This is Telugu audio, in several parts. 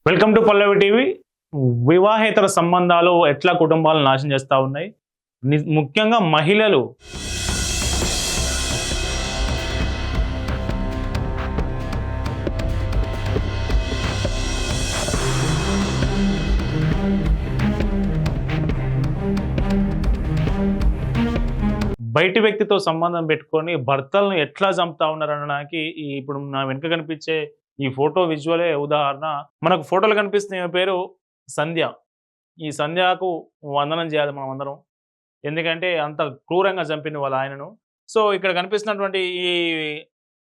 Welcome to Pallavi TV. వివాహేతర సంబంధాలు ఎట్లా కుటుంబాలను నాశనం చేస్తూ ఉన్నాయి, ముఖ్యంగా మహిళలు బయటి వ్యక్తితో సంబంధం పెట్టుకొని భర్తలను ఎట్లా చంపుతా ఉన్నారు అనడానికి ఇప్పుడు నా వెనుక కనిపించే ఈ ఫోటో విజువలే ఉదాహరణ. మనకు ఫోటోలు కనిపిస్తున్న ఈమె పేరు సంధ్య. ఈ సంధ్యకు వందనం చేయాలి మనం అందరం, ఎందుకంటే అంత క్రూరంగా చంపింది వాళ్ళ ఆయనను. సో ఇక్కడ కనిపిస్తున్నటువంటి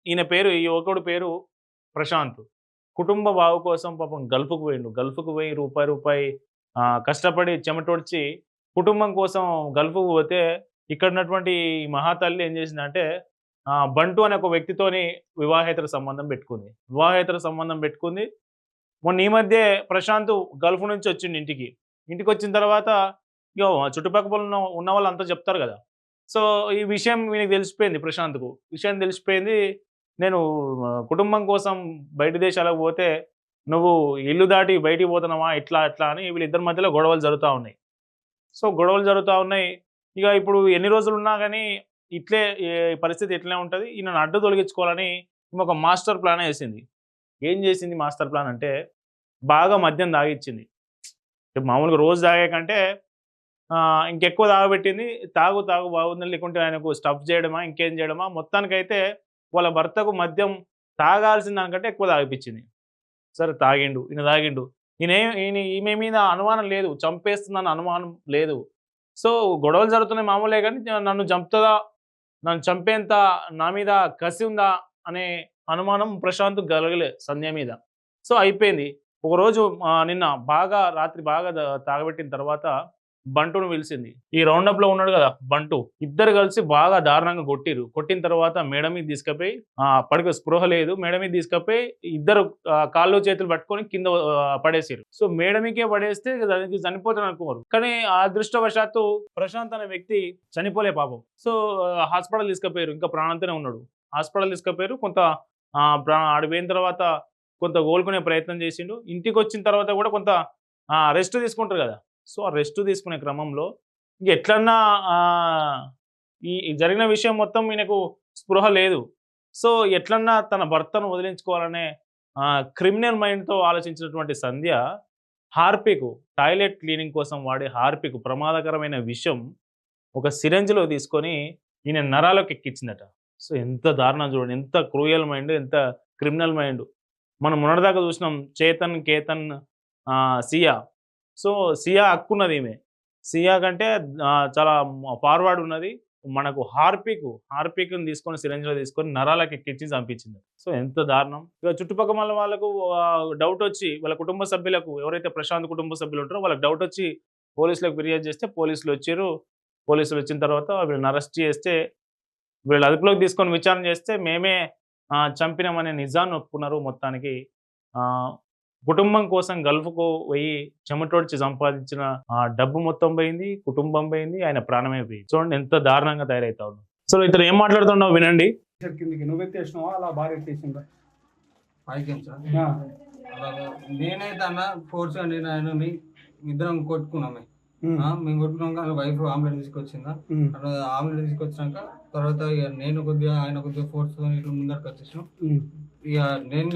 ఈయన పేరు, ఈ యువకుడు పేరు ప్రశాంత్. కుటుంబ బావు కోసం పాపం గల్ఫ్కు పోయిండు. గల్ఫ్కు పోయి రూపాయి కష్టపడి చెమటోడ్చి కుటుంబం కోసం గల్ఫ్కు పోతే ఇక్కడ ఉన్నటువంటి మహాతల్లి ఏం చేసిందంటే బంటు అనే ఒక వ్యక్తితోని వివాహేతర సంబంధం పెట్టుకుంది. మొన్న ఈ మధ్య ప్రశాంత్ గల్ఫ్ నుంచి వచ్చిండు ఇంటికి వచ్చిన తర్వాత ఇక చుట్టుపక్కల ఉన్న వాళ్ళు అంతా చెప్తారు కదా. సో ఈ విషయం వీనికి తెలిసిపోయింది, ప్రశాంత్కు విషయం తెలిసిపోయింది. నేను కుటుంబం కోసం బయట దేశాలకు పోతే నువ్వు ఇల్లు దాటి బయటికి పోతున్నావా ఎట్లా అని వీళ్ళిద్దరి మధ్యలో గొడవలు జరుగుతూ ఉన్నాయి. ఇక ఇప్పుడు ఎన్ని రోజులు ఉన్నా కానీ ఇట్లే పరిస్థితి ఇట్లనే ఉంటుంది. ఈయనను అడ్డు తొలగించుకోవాలని ఒక మాస్టర్ ప్లాన్ వేసింది. ఏం చేసింది మాస్టర్ ప్లాన్ అంటే, బాగా మద్యం తాగిచ్చింది. మామూలుగా రోజు తాగే కంటే ఇంకెక్కువ తాగబెట్టింది. తాగు బాగుందని, లేకుంటే ఆయనకు స్టఫ్ చేయడమా ఇంకేం చేయడమా, మొత్తానికైతే వాళ్ళ భర్తకు మద్యం తాగాల్సిన దానికంటే ఎక్కువ తాగిపించింది. సరే ఈయన తాగిండు. ఈమె మీద అనుమానం లేదు, చంపేస్తుందన్న అనుమానం లేదు. సో గొడవలు జరుగుతున్నాయి మామూలే, కానీ నన్ను చంపేంత నా మీద కసి ఉందా అనే అనుమానం ప్రశాంత్ కలగలే సంధ్య మీద. సో అయిపోయింది. ఒకరోజు రాత్రి బాగా తాగబెట్టిన తర్వాత బంటును పిలిచింది. ఈ రౌండప్ లో ఉన్నాడు కదా బంటు, ఇద్దరు కలిసి బాగా దారుణంగా కొట్టిన తర్వాత మేడ మీద తీసుకుపోయి అప్పటికి స్పృహ లేదు, మేడ మీద తీసుకుపోయి ఇద్దరు కాళ్ళు చేతులు పట్టుకొని కింద పడేసారు. సో మేడ మీకే పడేస్తే దానికి చనిపోతాను అనుకోరు, కానీ అదృష్టవశాత్తు ప్రశాంత్ అనే వ్యక్తి చనిపోలే పాపం. సో హాస్పిటల్ తీసుకుపోయారు, ఇంకా ప్రాణంతోనే ఉన్నాడు. హాస్పిటల్ తీసుకుపోయారు. కొంత ఆడిపోయిన తర్వాత కొంత కోలుకునే ప్రయత్నం చేసిండు. ఇంటికి వచ్చిన తర్వాత కూడా కొంత రెస్ట్ తీసుకుంటారు కదా. సో ఆ రెస్ట్ తీసుకునే క్రమంలో ఎట్లన్నా ఈ జరిగిన విషయం మొత్తం ఈయనకు స్పృహ లేదు. సో ఎట్లన్నా తన భర్తను వదిలించుకోవాలనే క్రిమినల్ మైండ్తో ఆలోచించినటువంటి సంధ్య హార్పిక్, టాయిలెట్ క్లీనింగ్ కోసం వాడే హార్పిక్ ప్రమాదకరమైన విషయం ఒక సిరంజ్లో తీసుకొని ఈయన నరాలకు ఎక్కించిందట. సో ఎంత దారుణం చూడండి, ఎంత క్రూయల్ మైండ్, ఎంత క్రిమినల్ మైండ్. మనం మొన్నటిదాకా చూసినాం కేతన్ సియా. సో సియా హక్కున్నది, ఈమె సియా కంటే చాలా ఫార్వర్డ్ ఉన్నది. మనకు హార్పిక్ని తీసుకొని సిరంజ్లో తీసుకొని నరాలకు ఎక్కించి చంపించింది. సో ఎంత దారుణం. ఇక చుట్టుపక్కల వాళ్ళకు డౌట్ వచ్చి, వాళ్ళ కుటుంబ సభ్యులకు, ఎవరైతే ప్రశాంత్ కుటుంబ సభ్యులు ఉంటారో వాళ్ళకి డౌట్ వచ్చి పోలీసులకు ఫిర్యాదు చేస్తే పోలీసులు వచ్చారు. పోలీసులు వచ్చిన తర్వాత వీళ్ళని అరెస్ట్ చేస్తే, వీళ్ళు అదుపులోకి తీసుకొని విచారణ చేస్తే మేమే చంపినామనే నిజాన్ని ఒప్పుకున్నారు. మొత్తానికి కుటుంబం కోసం గల్ఫ్కు పోయి చెమటోడ్చి సంపాదించిన డబ్బు మొత్తం పోయింది, కుటుంబం పోయింది, ఆయన ప్రాణమే పోయింది. చూడండి ఎంత దారుణంగా తయారైతా ఉంది. సో ఇతను ఏం మాట్లాడుతున్నావు వినండి. నేనైతే అన్న ఫోర్స్ నేను ఇద్దరం కొట్టుకున్నామే. మేము కొట్టుకున్నాక వైఫ్ ఆమ్లెట్ తీసుకొచ్చిందా, ఆమ్లెట్ తీసుకొచ్చినాక తర్వాత ఇక నేను కొద్దిగా ఆయన కొద్దిగా ఫోర్స్ ఇట్లా ముందరికి వచ్చేసాం. ఇక నేనే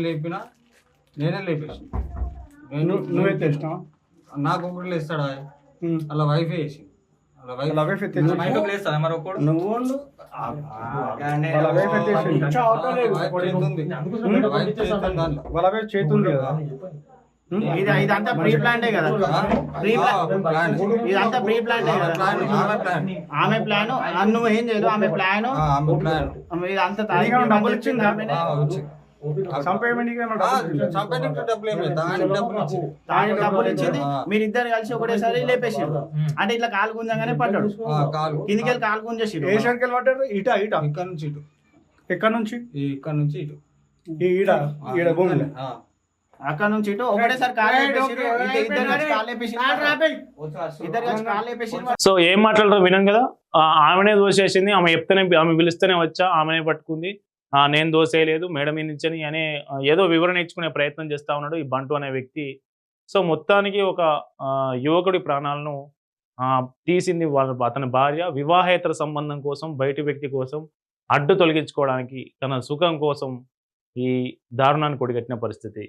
లేపేసి నాకు ఒకటి లేస్తాడా, అలా వైఫే వేసి చేతుంది కదా. ఇదంతా ప్రీ ప్లాంటే కదా, ఇదంతా ప్రీ ప్లాంటే కదా. ఆమె ప్లాన్ నువ్వు ఏం చేయదు, ఆమె ప్లాన్ ఇదంతా డబ్బులు ఇచ్చిందా, డబ్బులు ఇచ్చింది. మీరిద్దరు కలిసి ఒకటేసారి లేపేసారు. అంటే ఇట్లా కాలు గుంజంగానే పడ్డాడు, కిందికి వెళ్ళి కాలు గుంజేసి పడ్డాడు. ఇక్కడ నుంచి ఇటు, ఇక్కడ నుంచి ఇటు, అక్కడ నుంచి ఇటు ఒకటేసారి కాలు. సో ఏం మాట్లాడరు వినం కదా. ఆమెనే దోసేసింది, ఆమె చెప్తేనే, ఆమె పిలిస్తేనే వచ్చా, ఆమెనే పట్టుకుంది. నేను దోసేయలేదు మేడం నుంచని అనే ఏదో వివరణ ఇచ్చుకునే ప్రయత్నం చేస్తా ఉన్నాడు ఈ బంటు అనే వ్యక్తి. సో మొత్తానికి ఒక యువకుడి ప్రాణాలను తీసింది అతని భార్య వివాహేతర సంబంధం కోసం, బయటి వ్యక్తి కోసం అడ్డు తొలగించుకోవడానికి, తన సుఖం కోసం ఈ దారుణాన్ని కొడిగట్టిన పరిస్థితి.